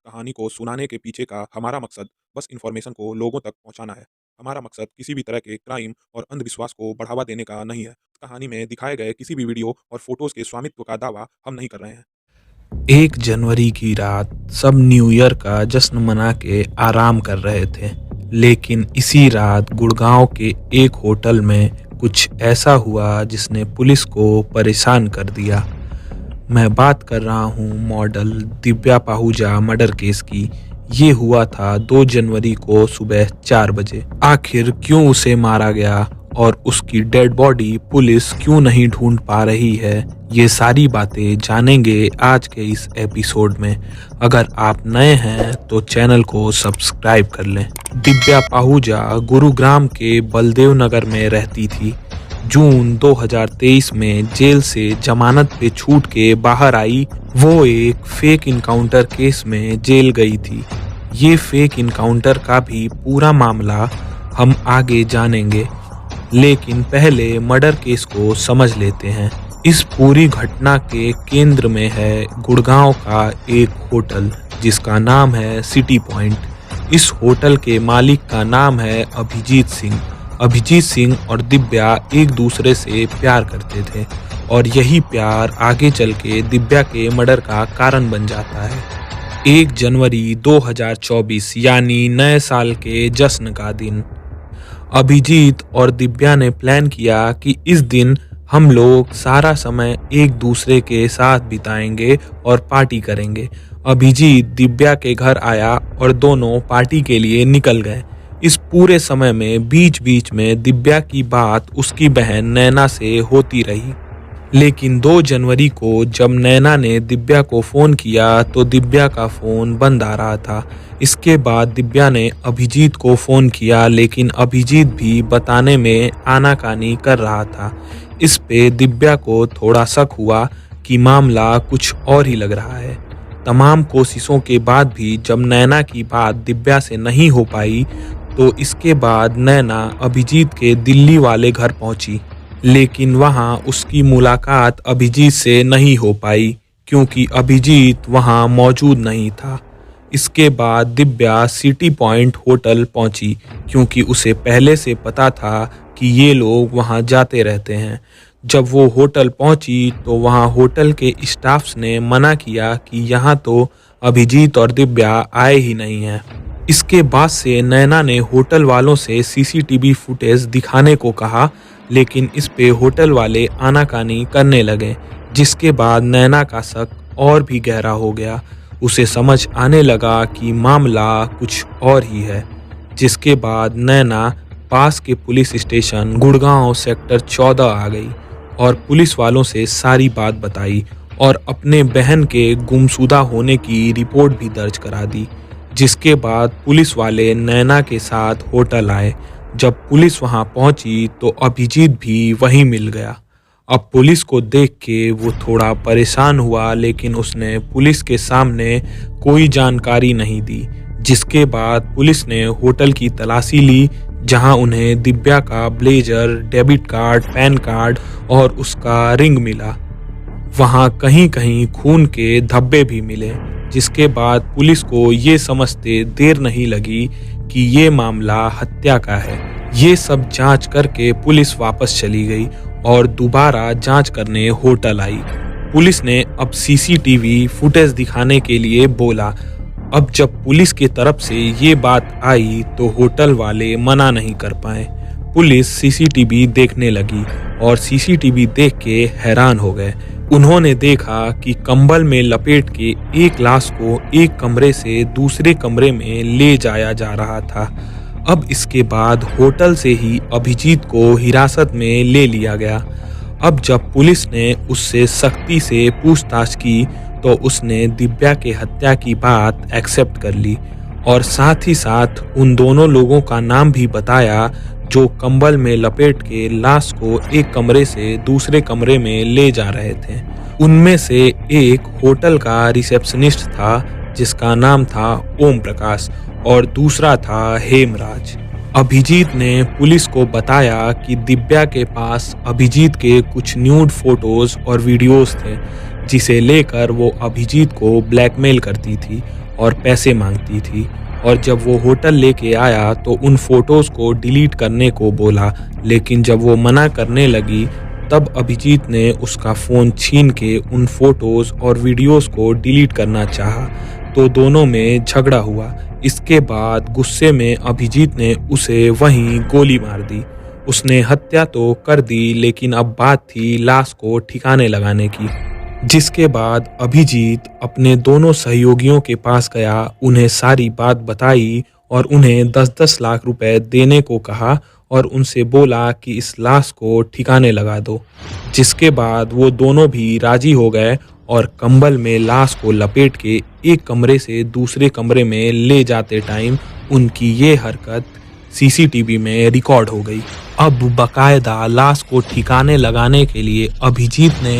कहानी को सुनाने के पीछे का हमारा मकसद बस इन्फॉर्मेशन को लोगों तक पहुंचाना है। हमारा मकसद किसी भी तरह के क्राइम और अंधविश्वास को बढ़ावा देने का नहीं है। कहानी में दिखाए गए किसी भी वीडियो और फोटोज के स्वामित्व का दावा हम नहीं कर रहे हैं। 1 जनवरी की रात सब न्यू ईयर का जश्न मना के आराम कर रहे थे। लेकिन इसी रात गुड़गांव के एक होटल में कुछ ऐसा हुआ जिसने पुलिस को परेशान कर दिया। मैं बात कर रहा हूँ model Divya Pahuja murder case की। ये हुआ था 2 जनवरी को सुबह 4 बजे। आखिर क्यों उसे मारा गया और उसकी डेड बॉडी पुलिस क्यों नहीं ढूंढ पा रही है, ये सारी बातें जानेंगे आज के इस एपिसोड में। अगर आप नए हैं तो चैनल को सब्सक्राइब कर लें। दिव्या पाहुजा गुरुग्राम के बलदेव नगर में रहती थी। जून 2023 में जेल से जमानत पे छूट के बाहर आई। वो एक फेक इनकाउंटर केस में जेल गई थी। ये फेक इनकाउंटर का भी पूरा मामला हम आगे जानेंगे, लेकिन पहले मर्डर केस को समझ लेते हैं। इस पूरी घटना के केंद्र में है गुड़गांव का एक होटल जिसका नाम है सिटी पॉइंट। इस होटल के मालिक का नाम है अभिजीत सिंह। अभिजीत सिंह और दिव्या एक दूसरे से प्यार करते थे और यही प्यार आगे चल के दिव्या के मर्डर का कारण बन जाता है। 1 जनवरी 2024 यानी नए साल के जश्न का दिन। अभिजीत और दिव्या ने प्लान किया कि इस दिन हम लोग सारा समय एक दूसरे के साथ बिताएंगे और पार्टी करेंगे। अभिजीत दिव्या के घर आया और दोनों पार्टी के लिए निकल गए। इस पूरे समय में बीच बीच में दिव्या की बात उसकी बहन नैना से होती रही। लेकिन 2 जनवरी को जब नैना ने दिव्या को फ़ोन किया तो दिव्या का फ़ोन बंद आ रहा था। इसके बाद दिव्या ने अभिजीत को फ़ोन किया, लेकिन अभिजीत भी बताने में आनाकानी कर रहा था। इस पे दिव्या को थोड़ा शक हुआ कि मामला कुछ और ही लग रहा है। तमाम कोशिशों के बाद भी जब नैना की बात दिव्या से नहीं हो पाई तो इसके बाद नैना अभिजीत के दिल्ली वाले घर पहुंची। लेकिन वहां उसकी मुलाकात अभिजीत से नहीं हो पाई क्योंकि अभिजीत वहां मौजूद नहीं था। इसके बाद दिव्या सिटी पॉइंट होटल पहुंची क्योंकि उसे पहले से पता था कि ये लोग वहां जाते रहते हैं। जब वो होटल पहुंची तो वहां होटल के स्टाफ्स ने मना किया कि यहाँ तो अभिजीत और दिव्या आए ही नहीं हैं। इसके बाद से नैना ने होटल वालों से सीसीटीवी फुटेज दिखाने को कहा, लेकिन इस पे होटल वाले आनाकानी करने लगे, जिसके बाद नैना का शक और भी गहरा हो गया। उसे समझ आने लगा कि मामला कुछ और ही है। जिसके बाद नैना पास के पुलिस स्टेशन गुड़गांव सेक्टर 14 आ गई और पुलिस वालों से सारी बात बताई और अपने बहन के गुमशुदा होने की रिपोर्ट भी दर्ज करा दी। जिसके बाद पुलिस वाले नैना के साथ होटल आए। जब पुलिस वहां पहुंची तो अभिजीत भी वहीं मिल गया। अब पुलिस को देख के वो थोड़ा परेशान हुआ, लेकिन उसने पुलिस के सामने कोई जानकारी नहीं दी। जिसके बाद पुलिस ने होटल की तलाशी ली, जहां उन्हें दिव्या का blazer, debit card, pan card और उसका रिंग मिला। वहां कहीं कहीं खून के धब्बे भी मिले। जिसके बाद पुलिस को ये समझते देर नहीं लगी कि ये मामला हत्या का है। ये सब जांच करके पुलिस वापस चली गई और दोबारा जांच करने होटल आई। पुलिस ने अब सीसीटीवी फुटेज दिखाने के लिए बोला। अब जब पुलिस की तरफ से ये बात आई तो होटल वाले मना नहीं कर पाए। पुलिस सीसीटीवी देखने लगी और सीसीटीवी देख के हैरान हो गए। उन्होंने देखा कि कंबल में लपेट के एक लाश को एक कमरे से दूसरे कमरे में ले जाया जा रहा था। अब इसके बाद होटल से ही अभिजीत को हिरासत में ले लिया गया। अब जब पुलिस ने उससे सख्ती से पूछताछ की तो उसने दिव्या के हत्या की बात एक्सेप्ट कर ली और साथ ही साथ उन दोनों लोगों का नाम भी बताया जो कंबल में लपेट के लाश को एक कमरे से दूसरे कमरे में ले जा रहे थे। उनमें से एक होटल का रिसेप्शनिस्ट था जिसका नाम था ओम प्रकाश और दूसरा था हेमराज। अभिजीत ने पुलिस को बताया कि दिव्या के पास अभिजीत के कुछ न्यूड फोटोज और वीडियोस थे जिसे लेकर वो अभिजीत को ब्लैकमेल करती थी और पैसे मांगती थी, और जब वो होटल लेके आया तो उन फोटोज़ को डिलीट करने को बोला, लेकिन जब वो मना करने लगी तब अभिजीत ने उसका फ़ोन छीन के उन फोटोज़ और वीडियोज़ को डिलीट करना चाहा, तो दोनों में झगड़ा हुआ। इसके बाद गुस्से में अभिजीत ने उसे वहीं गोली मार दी। उसने हत्या तो कर दी, लेकिन अब बात थी लाश को ठिकाने लगाने की। जिसके बाद अभिजीत अपने दोनों सहयोगियों के पास गया, उन्हें सारी बात बताई और उन्हें 10-10 लाख रुपए देने को कहा और उनसे बोला कि इस लाश को ठिकाने लगा दो। जिसके बाद वो दोनों भी राजी हो गए और कंबल में लाश को लपेट के एक कमरे से दूसरे कमरे में ले जाते टाइम उनकी ये हरकत सीसीटीवी में रिकॉर्ड हो गई। अब बकायदा लाश को ठिकाने लगाने के लिए अभिजीत ने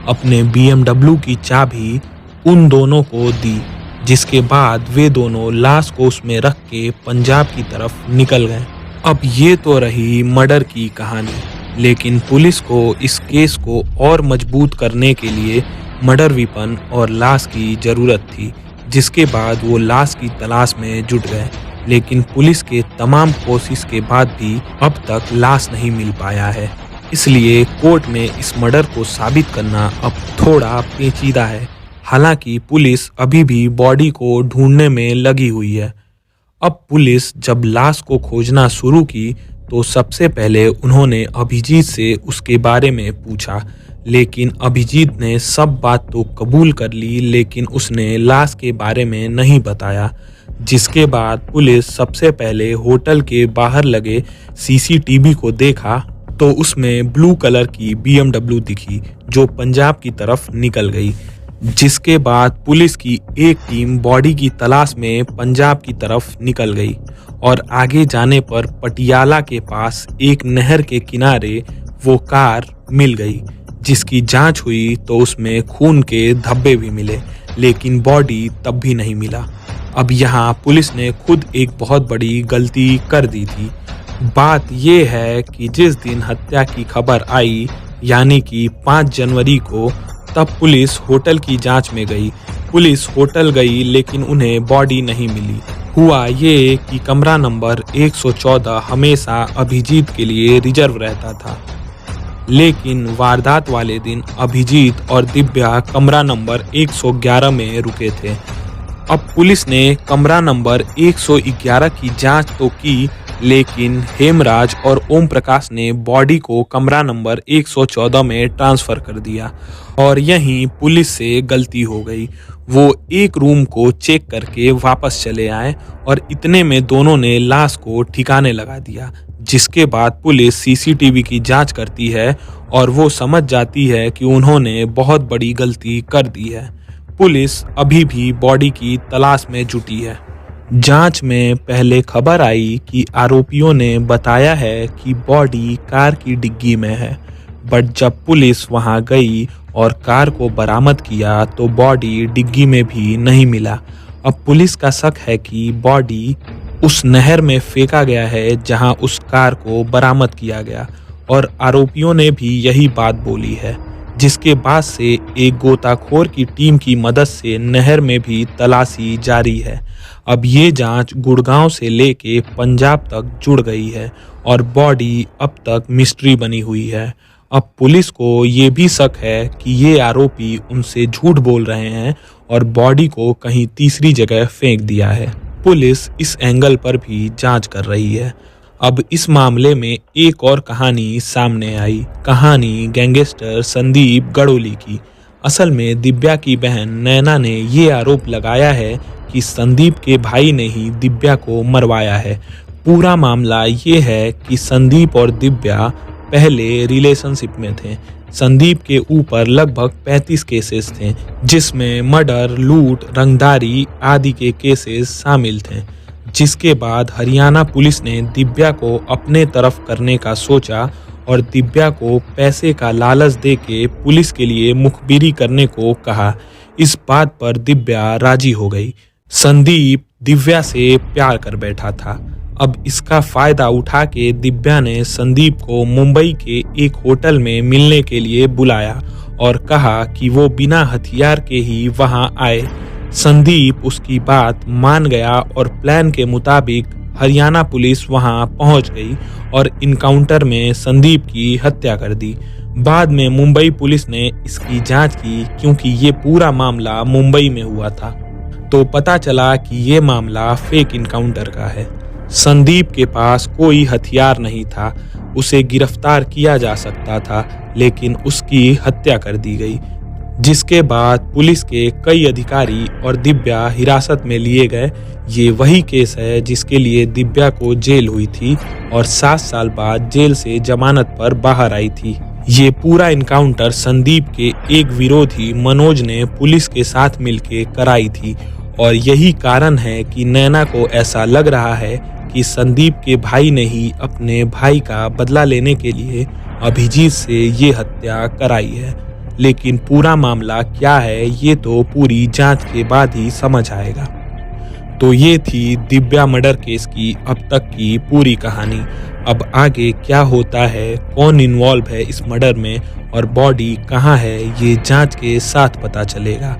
अपने BMW की चाबी उन दोनों को दी, जिसके बाद वे दोनों लाश को उसमें रख के पंजाब की तरफ निकल गए। अब ये तो रही मर्डर की कहानी, लेकिन पुलिस को इस केस को और मजबूत करने के लिए मर्डर वेपन और लाश की ज़रूरत थी, जिसके बाद वो लाश की तलाश में जुट गए। लेकिन पुलिस के तमाम कोशिश के बाद भी अब तक लाश नहीं मिल पाया है, इसलिए कोर्ट में इस मर्डर को साबित करना अब थोड़ा पेचीदा है। हालांकि पुलिस अभी भी बॉडी को ढूंढने में लगी हुई है। अब पुलिस जब लाश को खोजना शुरू की तो सबसे पहले उन्होंने अभिजीत से उसके बारे में पूछा, लेकिन अभिजीत ने सब बात तो कबूल कर ली, लेकिन उसने लाश के बारे में नहीं बताया। जिसके बाद पुलिस सबसे पहले होटल के बाहर लगे सीसीटीवी को देखा तो उसमें ब्लू कलर की BMW दिखी जो पंजाब की तरफ निकल गई। जिसके बाद पुलिस की एक टीम बॉडी की तलाश में पंजाब की तरफ निकल गई और आगे जाने पर पटियाला के पास एक नहर के किनारे वो कार मिल गई, जिसकी जांच हुई तो उसमें खून के धब्बे भी मिले, लेकिन बॉडी तब भी नहीं मिला। अब यहाँ पुलिस ने खुद एक बहुत बड़ी गलती कर दी थी। बात ये है कि जिस दिन हत्या की खबर आई, यानी कि 5 जनवरी को, तब पुलिस होटल की जांच में गई। पुलिस होटल गई लेकिन उन्हें बॉडी नहीं मिली। हुआ ये कि कमरा नंबर 114 हमेशा अभिजीत के लिए रिजर्व रहता था, लेकिन वारदात वाले दिन अभिजीत और दिव्या कमरा नंबर 111 में रुके थे। अब पुलिस ने कमरा नंबर 111 की जांच तो की, लेकिन हेमराज और ओम प्रकाश ने बॉडी को कमरा नंबर 114 में ट्रांसफ़र कर दिया और यहीं पुलिस से गलती हो गई। वो एक रूम को चेक करके वापस चले आए और इतने में दोनों ने लाश को ठिकाने लगा दिया। जिसके बाद पुलिस सीसीटीवी की जांच करती है और वो समझ जाती है कि उन्होंने बहुत बड़ी गलती कर दी है। पुलिस अभी भी बॉडी की तलाश में जुटी है। जांच में पहले खबर आई कि आरोपियों ने बताया है कि बॉडी कार की डिग्गी में है, बट जब पुलिस वहां गई और कार को बरामद किया तो बॉडी डिग्गी में भी नहीं मिला। अब पुलिस का शक है कि बॉडी उस नहर में फेंका गया है जहां उस कार को बरामद किया गया, और आरोपियों ने भी यही बात बोली है। जिसके बाद से एक गोताखोर की टीम की मदद से नहर में भी तलाशी जारी है। अब ये जांच गुड़गांव से लेके पंजाब तक जुड़ गई है और बॉडी अब तक मिस्ट्री बनी हुई है। अब पुलिस को ये भी शक है कि ये आरोपी उनसे झूठ बोल रहे हैं और बॉडी को कहीं तीसरी जगह फेंक दिया है। पुलिस इस एंगल पर भी जांच कर रही है। अब इस मामले में एक और कहानी सामने आई, कहानी गैंगस्टर संदीप गड़ोली की। असल में दिव्या की बहन नैना ने ये आरोप लगाया है कि संदीप के भाई ने ही दिव्या को मरवाया है। पूरा मामला ये है कि संदीप और दिव्या पहले रिलेशनशिप में थे। संदीप के ऊपर लगभग 35 केसेस थे, जिसमें मर्डर, लूट, रंगदारी आदि के केसेस शामिल थे। जिसके बाद हरियाणा पुलिस ने दिव्या को अपने तरफ करने का सोचा और दिव्या को पैसे का लालच देके पुलिस के लिए मुखबिरी करने को कहा। इस बात पर दिव्या राजी हो गई। संदीप दिव्या से प्यार कर बैठा था। अब इसका फायदा उठा के दिव्या ने संदीप को मुंबई के एक होटल में मिलने के लिए बुलाया और कहा कि वो बिना हथियार के ही वहां आए। संदीप उसकी बात मान गया और प्लान के मुताबिक हरियाणा पुलिस वहां पहुंच गई और इनकाउंटर में संदीप की हत्या कर दी। बाद में मुंबई पुलिस ने इसकी जांच की क्योंकि ये पूरा मामला मुंबई में हुआ था, तो पता चला कि ये मामला फेक इनकाउंटर का है। संदीप के पास कोई हथियार नहीं था, उसे गिरफ्तार किया जा सकता था, लेकिन उसकी हत्या कर दी गई, जिसके बाद पुलिस के कई अधिकारी और दिव्या हिरासत में लिए गए। ये वही केस है जिसके लिए दिव्या को जेल हुई थी और 7 साल बाद जेल से जमानत पर बाहर आई थी। ये पूरा इनकाउंटर संदीप के एक विरोधी मनोज ने पुलिस के साथ मिलकर कराई थी और यही कारण है कि नैना को ऐसा लग रहा है कि संदीप के भाई ने ही अपने भाई का बदला लेने के लिए अभिजीत से ये हत्या कराई है। लेकिन पूरा मामला क्या है ये तो पूरी जांच के बाद ही समझ आएगा। तो ये थी दिव्या मर्डर केस की अब तक की पूरी कहानी। अब आगे क्या होता है, कौन इन्वॉल्व है इस मर्डर में और बॉडी कहाँ है, ये जांच के साथ पता चलेगा।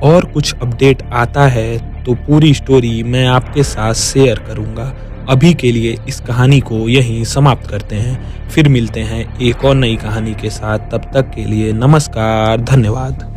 और कुछ अपडेट आता है तो पूरी स्टोरी मैं आपके साथ शेयर करूँगा। अभी के लिए इस कहानी को यहीं समाप्त करते हैं, फिर मिलते हैं एक और नई कहानी के साथ। तब तक के लिए नमस्कार, धन्यवाद।